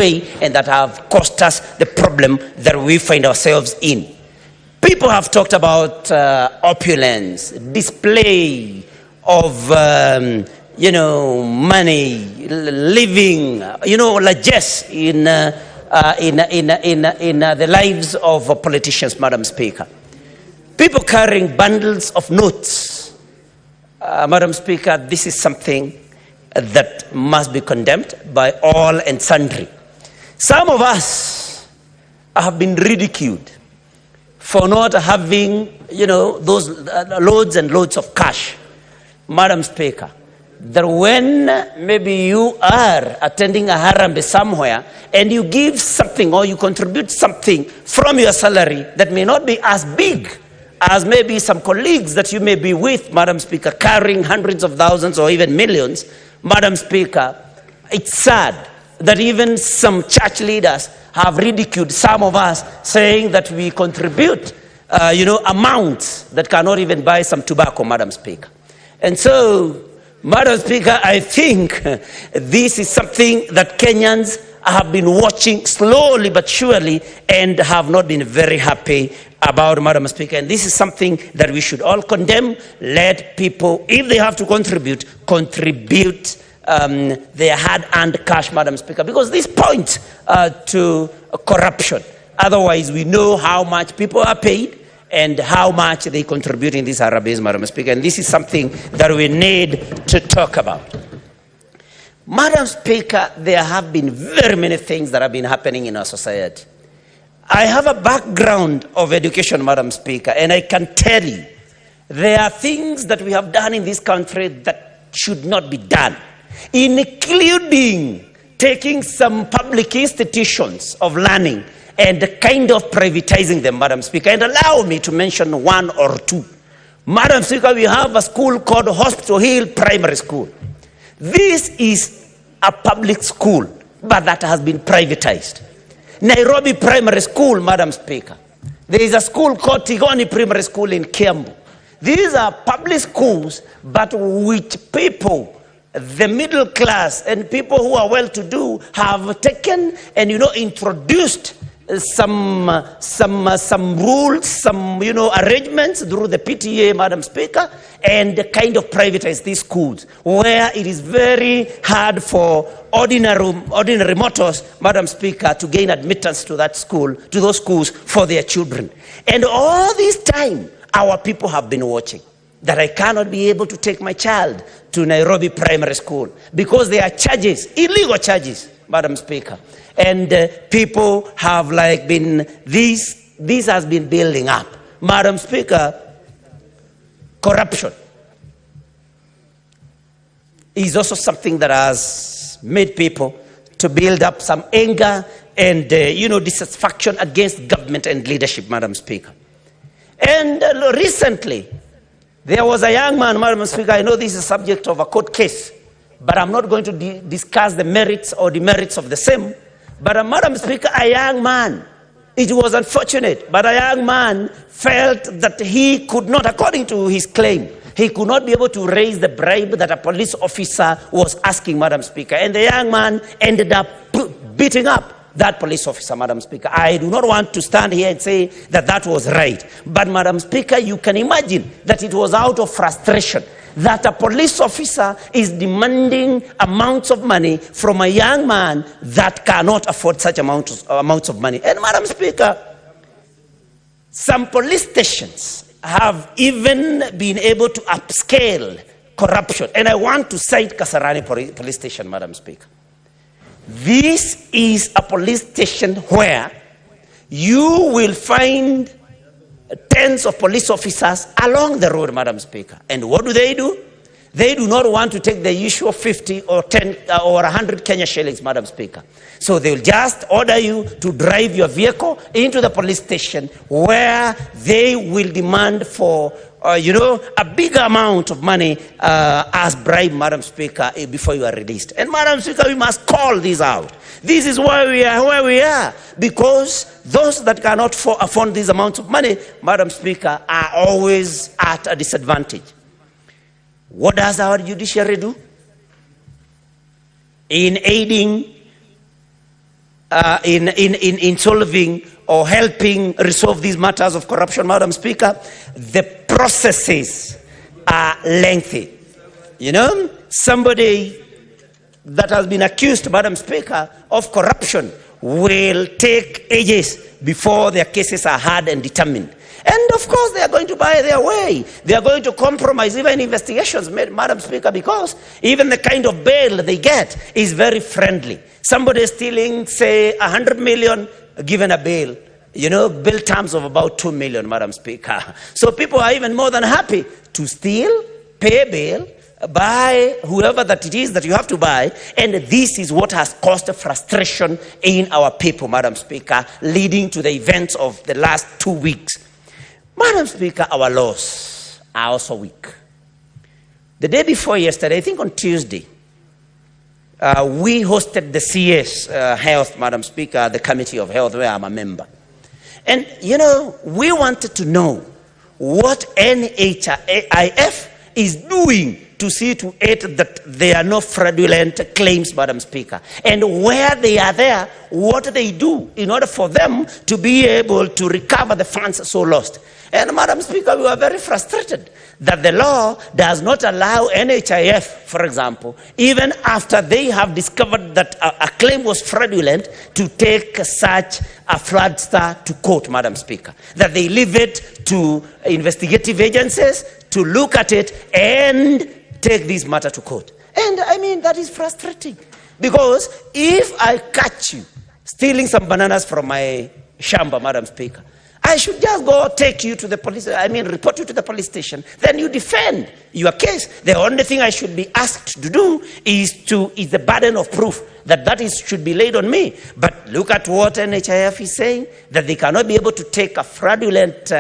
way and that have caused us the problem that we find ourselves in. People have talked about opulence, display of, money, living, largesse in the lives of politicians, Madam Speaker. People carrying bundles of notes. Madam Speaker, this is something that must be condemned by all and sundry. Some of us have been ridiculed for not having, those loads and loads of cash. Madam Speaker, that when maybe you are attending a harambe somewhere and you give something or you contribute something from your salary that may not be as big as maybe some colleagues that you may be with, Madam Speaker, carrying hundreds of thousands or even millions, Madam Speaker, it's sad that even some church leaders have ridiculed some of us, saying that we contribute, amounts that cannot even buy some tobacco, Madam Speaker. And so, Madam Speaker, I think this is something that Kenyans have been watching slowly but surely and have not been very happy about, Madam Speaker. And this is something that we should all condemn. Let people, if they have to contribute their hard-earned cash, Madam Speaker, because this points to corruption. Otherwise, we know how much people are paid and how much they contribute in these harambes, Madam Speaker. And this is something that we need to talk about. Madam Speaker, there have been very many things that have been happening in our society. I have a background of education, Madam Speaker, and I can tell you there are things that we have done in this country that should not be done, including taking some public institutions of learning and kind of privatizing them, Madam Speaker. And allow me to mention one or two. Madam Speaker, we have a school called Hospital Hill Primary School. This is a public school, but that has been privatized. Nairobi Primary School, Madam Speaker. There is a school called Tigoni Primary School in Kiambu. These are public schools, but which people, the middle class and people who are well-to-do, have taken and, introduced some rules, some, arrangements through the PTA, Madam Speaker, and kind of privatize these schools, where it is very hard for ordinary mortals, Madam Speaker, to gain admittance to that school, to those schools for their children. And all this time, our people have been watching, that I cannot be able to take my child to Nairobi Primary School because there are charges, illegal charges, Madam Speaker. And people have been, this has been building up. Madam Speaker, corruption is also something that has made people to build up some anger and, dissatisfaction against government and leadership, Madam Speaker. And recently, there was a young man, Madam Speaker, I know this is a subject of a court case, but I'm not going to discuss the merits or demerits of the same. But Madam Speaker, a young man, it was unfortunate, but a young man felt that he could not, according to his claim, he could not be able to raise the bribe that a police officer was asking, Madam Speaker. And the young man ended up beating up that police officer, Madam Speaker. I do not want to stand here and say that that was right. But, Madam Speaker, you can imagine that it was out of frustration that a police officer is demanding amounts of money from a young man that cannot afford such amounts of money. And, Madam Speaker, some police stations have even been able to upscale corruption. And I want to cite Kasarani police station, Madam Speaker. This is a police station where you will find tens of police officers along the road, Madam Speaker. And what do? They do not want to take the usual 50 or 10 or 100 Kenya shillings, Madam Speaker. So they will just order you to drive your vehicle into the police station where they will demand for, a bigger amount of money as bribe, Madam Speaker, before you are released. And, Madam Speaker, we must call this out. This is why we are where we are, because those that cannot afford these amounts of money, Madam Speaker, are always at a disadvantage. What does our judiciary do? In aiding in solving or helping resolve these matters of corruption, Madam Speaker, the processes are lengthy. You know, somebody that has been accused, Madam Speaker, of corruption will take ages before their cases are heard and determined. And of course, they are going to buy their way. They are going to compromise even investigations, Madam Speaker, because even the kind of bail they get is very friendly. Somebody stealing, say, 100 million, given a bail, you know, bail terms of about 2 million, Madam Speaker. So people are even more than happy to steal, pay bail, buy whoever that it is that you have to buy, and this is what has caused frustration in our people, Madam Speaker, leading to the events of the last 2 weeks. Madam Speaker, our laws are also weak. The day before yesterday, I think on Tuesday, we hosted the CS Health, Madam Speaker, the Committee of Health, where I'm a member. And, you know, we wanted to know what NHIF is doing to see to it that there are no fraudulent claims, Madam Speaker. And where they are there, what they do in order for them to be able to recover the funds so lost. And Madam Speaker, we were very frustrated that the law does not allow NHIF, for example, even after they have discovered that a claim was fraudulent, to take such a fraudster to court, Madam Speaker. That they leave it to investigative agencies to look at it and take this matter to court. And I mean, that is frustrating. Because if I catch you stealing some bananas from my shamba, Madam Speaker, I should just go take you to the police, report you to the police station. Then you defend your case. The only thing I should be asked to do is the burden of proof that should be laid on me. But look at what NHIF is saying, that they cannot be able to take a fraudulent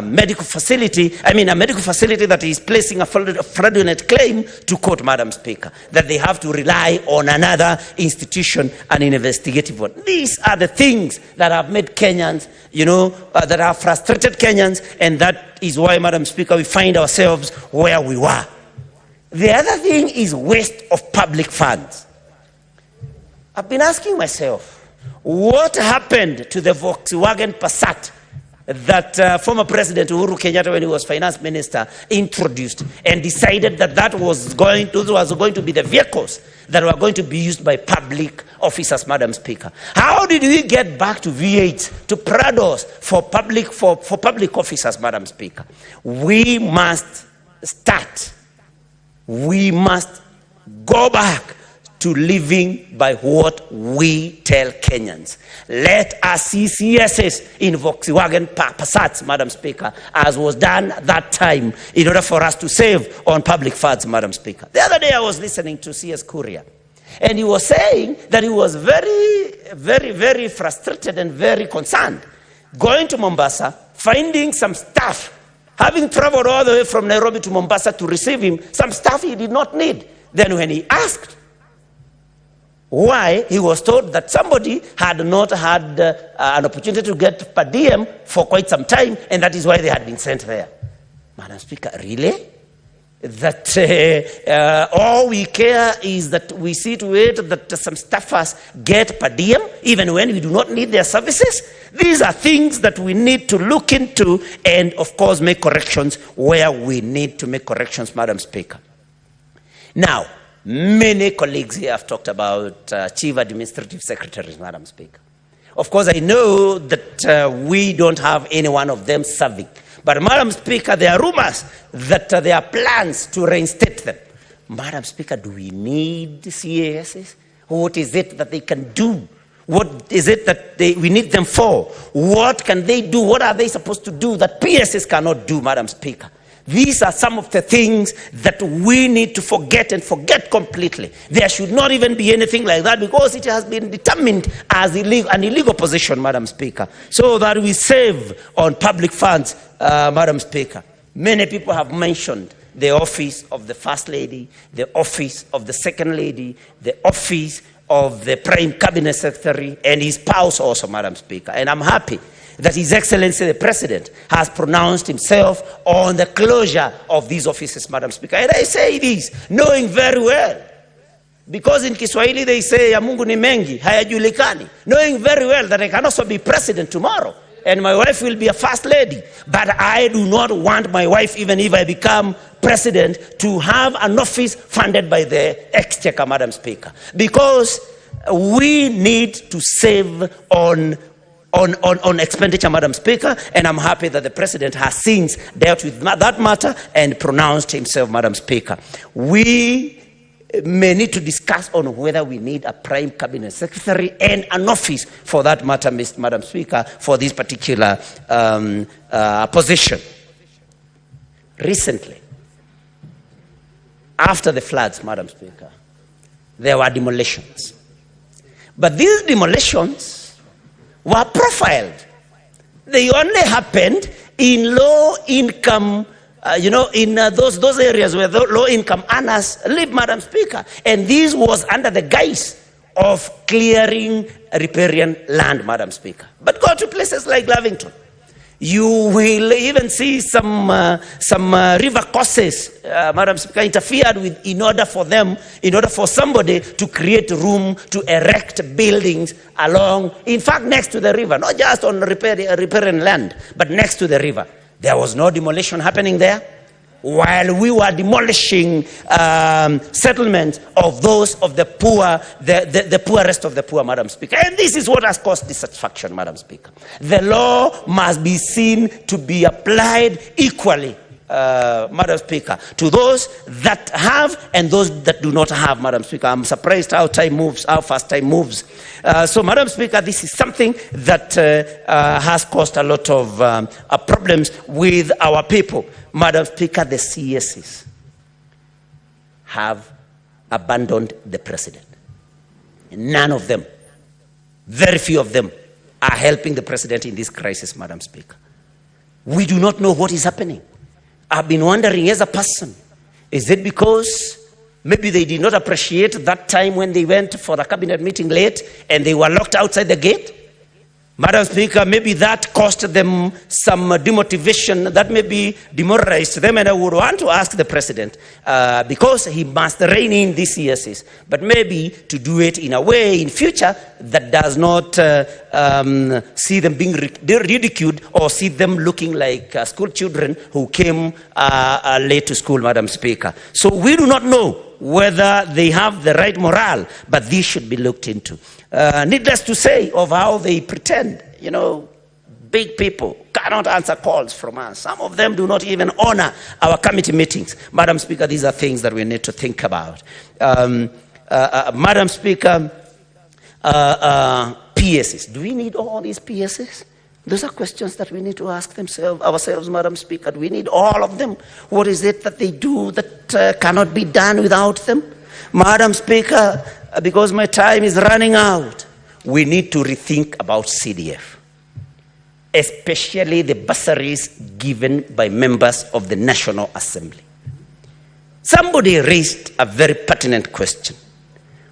medical facility, a medical facility that is placing a fraudulent claim to court, Madam Speaker, that they have to rely on another institution, an investigative one. These are the things that have made Kenyans, that have frustrated Kenyans, and that is why, Madam Speaker, we find ourselves where we were. The other thing is waste of public funds. I've been asking myself, what happened to the Volkswagen Passat that former President Uhuru Kenyatta, when he was finance minister, introduced and decided that was going to be the vehicles that were going to be used by public officers, Madam Speaker. How did we get back to V8, to Prados for public officers, Madam Speaker? We must go back to living by what we tell Kenyans. Let us see CSS in Volkswagen Passats, Madam Speaker, as was done that time, in order for us to save on public funds, Madam Speaker. The other day I was listening to CS Kuria, and he was saying that he was very, very, very frustrated and very concerned going to Mombasa, finding some stuff, having traveled all the way from Nairobi to Mombasa to receive him, some stuff he did not need. Then when he asked why, he was told that somebody had not had an opportunity to get per diem for quite some time, and that is why they had been sent there. Madam Speaker, really? That all we care is that we see to it that some staffers get per diem, even when we do not need their services? These are things that we need to look into and, of course, make corrections where we need to make corrections, Madam Speaker. Now, many colleagues here have talked about chief administrative secretaries, Madam Speaker. Of course, I know that we don't have any one of them serving. But, Madam Speaker, there are rumors that there are plans to reinstate them. Madam Speaker, do we need CASs? What is it that they can do? What is it that we need them for? What can they do? What are they supposed to do that PSs cannot do, Madam Speaker? These are some of the things that we need to forget and forget completely. There should not even be anything like that, because it has been determined as an illegal position, Madam Speaker, so that we save on public funds, Madam Speaker. Many people have mentioned the office of the First Lady, the office of the Second Lady, the office of the Prime Cabinet Secretary, and his spouse also, Madam Speaker. And I'm happy that His Excellency the President has pronounced himself on the closure of these offices, Madam Speaker. And I say this, knowing very well Because in Kiswahili they say, ya Mungu ni mengi, hayajulikani. Knowing very well that I can also be president tomorrow. And my wife will be a first lady. But I do not want my wife, even if I become president, to have an office funded by the exchequer, Madam Speaker. Because we need to save on expenditure, Madam Speaker, and I'm happy that the President has since dealt with that matter and pronounced himself, Madam Speaker. We may need to discuss on whether we need a prime cabinet secretary and an office for that matter, Madam Speaker, for this particular position. Recently, after the floods, Madam Speaker, there were demolitions. But these demolitions were profiled. They only happened in low-income in those areas where the low-income earners live, Madam Speaker. And this was under the guise of clearing riparian land, Madam Speaker. But go to places like Lavington. You will even see some river courses, Madam Speaker, interfered with in order for somebody to create room to erect buildings along, in fact, next to the river, not just on riparian land, but next to the river. There was no demolition happening there, while we were demolishing settlements of those of the poor, the poorest of the poor, Madam Speaker. And this is what has caused dissatisfaction, Madam Speaker. The law must be seen to be applied equally, Madam Speaker, to those that have and those that do not have, Madam Speaker. I'm surprised how fast time moves. So, Madam Speaker, this is something that has caused a lot of problems with our people. Madam Speaker, the CSs have abandoned the President. None of them, very few of them, are helping the President in this crisis, Madam Speaker. We do not know what is happening. I've been wondering as a person, is it because maybe they did not appreciate that time when they went for the cabinet meeting late and they were locked outside the gate? Madam Speaker, maybe that cost them some demotivation, that maybe demoralized them, and I would want to ask the President, because he must rein in these CSs, but maybe to do it in a way in future that does not see them being ridiculed or see them looking like school children who came late to school, Madam Speaker. So we do not know whether they have the right morale, but this should be looked into. Needless to say of how they pretend, big people cannot answer calls from us. Some of them do not even honor our committee meetings. Madam Speaker, these are things that we need to think about. Madam Speaker, PSs. Do we need all these PSs? Those are questions that we need to ask ourselves, Madam Speaker. Do we need all of them? What is it that they do that cannot be done without them? Madam Speaker, because my time is running out, we need to rethink about CDF, especially the bursaries given by members of the National Assembly. Somebody raised a very pertinent question.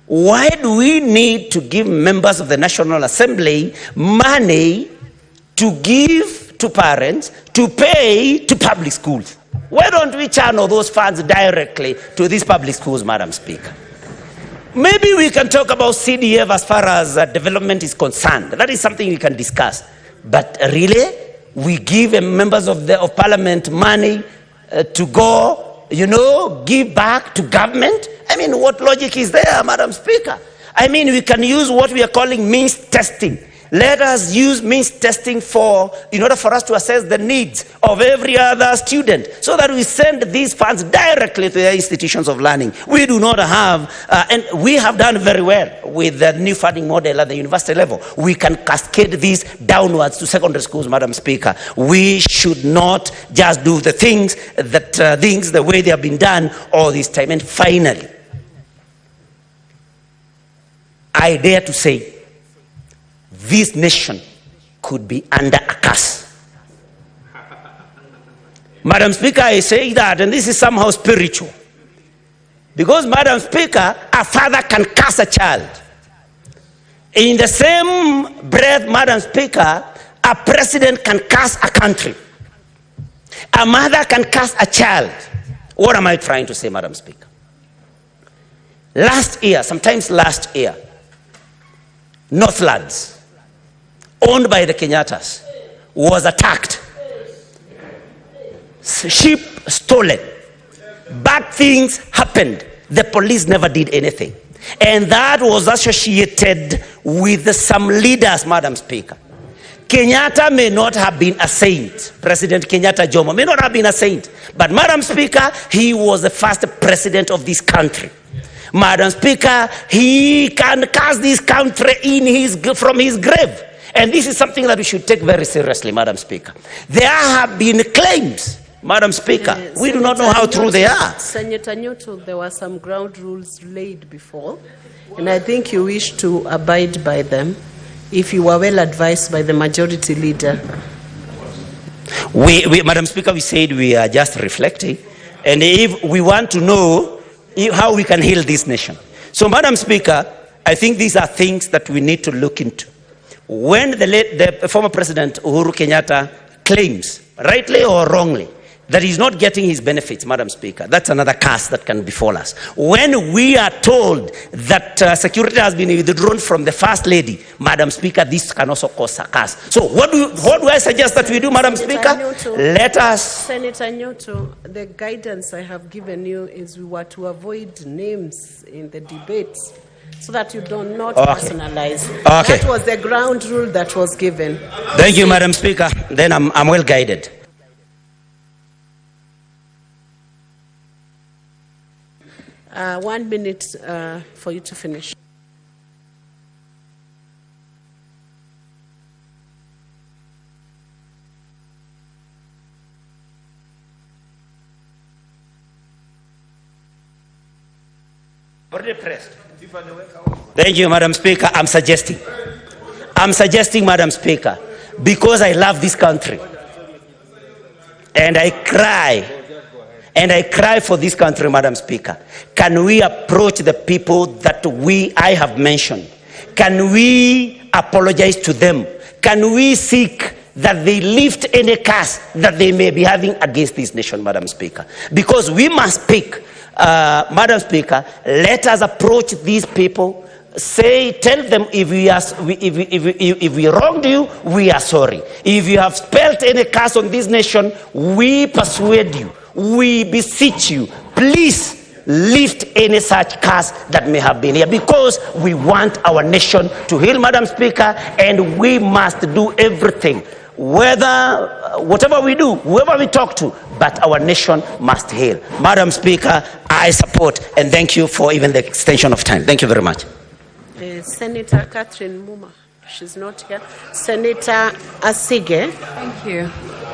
Why do we need to give members of the National Assembly money to give to parents to pay to public schools? Why don't we channel those funds directly to these public schools, Madam Speaker? Maybe we can talk about CDF as far as development is concerned. That is something we can discuss. But really, we give members of Parliament money to go, give back to government? I mean, what logic is there, Madam Speaker? I mean, we can use what we are calling means testing. Let us use means testing in order for us to assess the needs of every other student, so that we send these funds directly to the institutions of learning. We do not have, and we have done very well with the new funding model at the university level. We can cascade these downwards to secondary schools, Madam Speaker. We should not just do the things the way they have been done all this time. And finally, I dare to say, this nation could be under a curse. Madam Speaker, I say that, and this is somehow spiritual. Because, Madam Speaker, a father can curse a child. In the same breath, Madam Speaker, a president can curse a country. A mother can curse a child. What am I trying to say, Madam Speaker? Last year, sometimes last year, Northlands, owned by the Kenyatas, was attacked. Sheep stolen. Bad things happened. The police never did anything. And that was associated with some leaders, Madam Speaker. Kenyatta may not have been a saint. President Kenyatta Jomo may not have been a saint. But Madam Speaker, he was the first president of this country. Madam Speaker, he can cast this country from his grave. And this is something that we should take very seriously, Madam Speaker. There have been claims, Madam Speaker. We do not know how true they are. Senator Nyutu, there were some ground rules laid before, and I think you wish to abide by them if you were well advised by the majority leader. Madam Speaker, we said we are just reflecting, and if we want to know how we can heal this nation. So, Madam Speaker, I think these are things that we need to look into. When the former President Uhuru Kenyatta claims, rightly or wrongly, that he's not getting his benefits, Madam Speaker, that's another curse that can befall us. When we are told that security has been withdrawn from the First Lady, Madam Speaker, this can also cause a curse. So what do I suggest that we do, Madam Speaker? Nyutu, let us... Senator Nyutu, the guidance I have given you is we were to avoid names in the debates so that you do not personalize. Okay. That was the ground rule that was given. Thank you, Madam Speaker. Then I'm well guided. One minute for you to finish. Thank you, Madam Speaker. I'm suggesting, Madam Speaker, because I love this country, and I cry for this country, Madam Speaker. Can we approach the people that I have mentioned? Can we apologize to them? Can we seek that they lift any curse that they may be having against this nation, Madam Speaker? Because we must speak, Madam Speaker. Let us approach these people. Tell them if we wronged you, we are sorry. If you have spelled any curse on this nation, we persuade you. We beseech you, please lift any such curse that may have been here, because we want our nation to heal, Madam Speaker, and we must do everything, whatever we do, whoever we talk to, but our nation must heal. Madam Speaker, I support, and thank you for even the extension of time. Thank you very much. Senator Catherine Muma, she's not here. Senator Asige. Thank you.